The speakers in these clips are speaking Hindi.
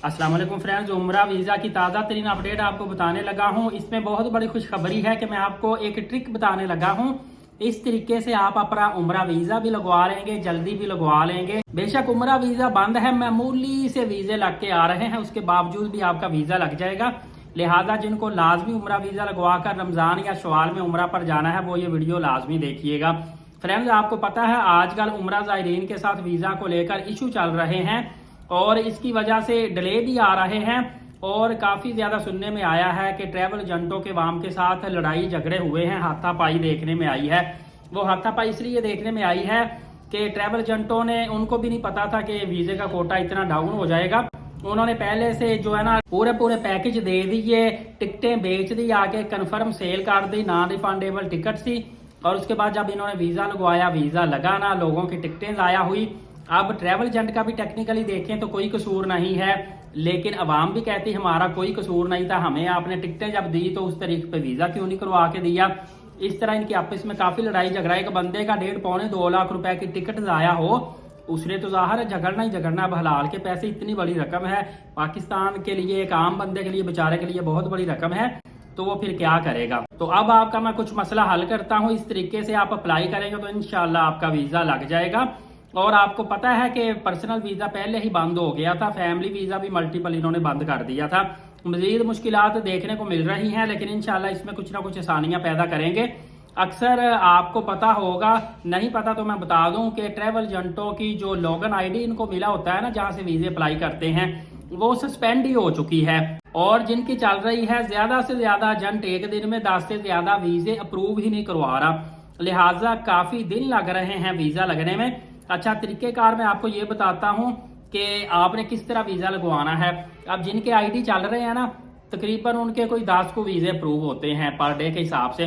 अस्सलाम वालेकुम फ्रेंड्स, उम्रा वीज़ा की ताज़ा तरीन अपडेट आपको बताने लगा हूं। इसमें बहुत बड़ी खुशखबरी है कि मैं आपको एक ट्रिक बताने लगा हूं। इस तरीके से आप अपना उम्रा वीज़ा भी लगवा लेंगे, जल्दी भी लगवा लेंगे। बेशक उम्रा वीज़ा बंद है, मामूली से वीज़े लग के आ रहे हैं, उसके बावजूद भी आपका वीज़ा लग जाएगा। लिहाजा जिनको लाजमी उम्रा वीज़ा लगवा कर रमज़ान या शवाल में उम्रा पर जाना है वो ये वीडियो लाजमी देखिएगा। फ्रेंड्स, आपको पता है आजकल उम्रा ज़ायरीन के साथ वीज़ा को लेकर इशू चल रहे हैं और इसकी वजह से डिले भी आ रहे हैं और काफ़ी ज़्यादा सुनने में आया है कि ट्रैवल एजेंटों के वाम के साथ लड़ाई झगड़े हुए हैं, हाथापाई देखने में आई है। वो हाथापाई इसलिए देखने में आई है कि ट्रैवल एजेंटों ने, उनको भी नहीं पता था कि वीज़े का कोटा इतना डाउन हो जाएगा। उन्होंने पहले से जो है ना पूरे पैकेज दे दिए, टिकटें बेच दी, आके कन्फर्म सेल कर दी, नॉन रिफंडेबल टिकट थी। और उसके बाद जब इन्होंने वीज़ा लगवाया, वीज़ा लगा ना, लोगों की टिकटें ज़ाया हुई। अब ट्रैवल एजेंट का भी टेक्निकली देखें तो कोई कसूर नहीं है, लेकिन अवाम भी कहती हमारा कोई कसूर नहीं था, हमें आपने टिकटें जब दी तो उस तरीके पे वीज़ा क्यों नहीं करवा के दिया। इस तरह इनकी आपस में काफ़ी लड़ाई झगड़ा। एक बंदे का 1.5-2 लाख रुपए की टिकट ज़ाया हो, उसने तो ज़ाहिर है झगड़ना ही झगड़ना। अब हलाल के पैसे इतनी बड़ी रकम है, पाकिस्तान के लिए, एक आम बंदे के लिए, बेचारे के लिए बहुत बड़ी रकम है, तो वो फिर क्या करेगा। तो अब आपका मैं कुछ मसला हल करता हूँ। इस तरीके से आप अप्लाई करेंगे तो इंशाल्लाह आपका वीज़ा लग जाएगा। और आपको पता है कि पर्सनल वीज़ा पहले ही बंद हो गया था, फैमिली वीज़ा भी मल्टीपल इन्होंने बंद कर दिया था। मजीद मुश्किलात देखने को मिल रही हैं, लेकिन इंशाल्लाह इसमें कुछ ना कुछ आसानियां पैदा करेंगे। अक्सर आपको पता होगा, नहीं पता तो मैं बता दूं कि ट्रैवल एजेंटों की जो लॉगिन आईडी इनको मिला होता है ना, जहां से वीज़े अप्लाई करते हैं, वो सस्पेंड ही हो चुकी है। और जिनकी चल रही है, ज्यादा से ज्यादा एजेंट एक दिन में 10 से ज्यादा वीज़े अप्रूव ही नहीं करवा रहा, लिहाजा काफी दिन लग रहे हैं वीज़ा लगने में। अच्छा, तरीकेकार मैं आपको ये बताता हूँ कि आपने किस तरह वीज़ा लगवाना है। अब जिनके आईडी चल रहे हैं ना, तकरीबन उनके कोई 10 को वीज़े अप्रूव होते हैं पर डे के हिसाब से।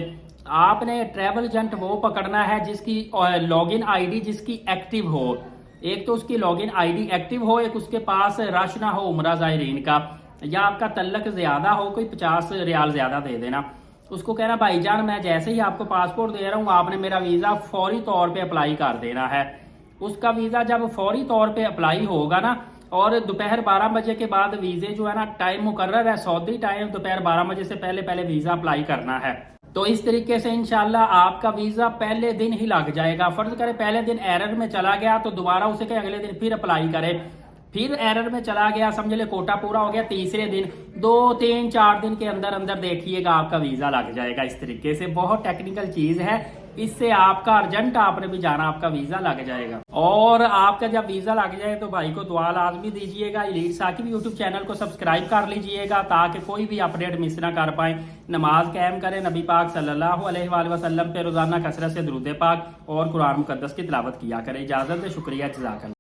आपने ट्रैवल एजेंट वो पकड़ना है जिसकी लॉगिन आईडी जिसकी एक्टिव हो। एक तो उसकी लॉगिन आईडी एक्टिव हो, एक उसके पास रश ना हो उम्रा ज़ायरीन का, या आपका तल्लक ज्यादा हो, कोई 50 रियाल ज्यादा दे देना। उसको कहना भाईजान मैं जैसे ही आपको पासपोर्ट दे रहा हूँ, आपने मेरा वीज़ा फौरी तौर पे अप्लाई कर देना है। उसका वीज़ा जब फौरी तौर पे अप्लाई होगा ना, और दोपहर 12 बजे के बाद वीज़े जो है ना, टाइम मुकर्रर है सऊदी टाइम, दोपहर 12 बजे से पहले पहले वीज़ा अप्लाई करना है। तो इस तरीके से इंशाल्लाह आपका वीज़ा पहले दिन ही लग जाएगा। फर्ज करें पहले दिन एरर में चला गया तो दोबारा उसे कहें अगले दिन फिर अप्लाई करें, फिर एरर में चला गया, समझ ले कोटा पूरा हो गया, तीसरे दिन 2-3-4 दिन के अंदर अंदर देखिएगा आपका वीज़ा लग जाएगा। इस तरीके से बहुत टेक्निकल चीज़ है, इससे आपका अर्जेंट आपने भी जाना, आपका वीज़ा लग जाएगा। और आपका जब वीज़ा लग जाए तो भाई को दुआ लाजमी दीजिएगा। एलीट साकिब यूट्यूब चैनल को सब्सक्राइब कर लीजिएगा ताकि कोई भी अपडेट मिस ना कर पाए। नमाज कायम करें, नबी पाक सल्लल्लाहु अलैहि वसल्लम पे रोजाना कसरत से दुरूद पाक और कुरान मुकद्दस की तिलावत किया करें। इजाज़त है, शुक्रिया, जज़ाकल्लाह।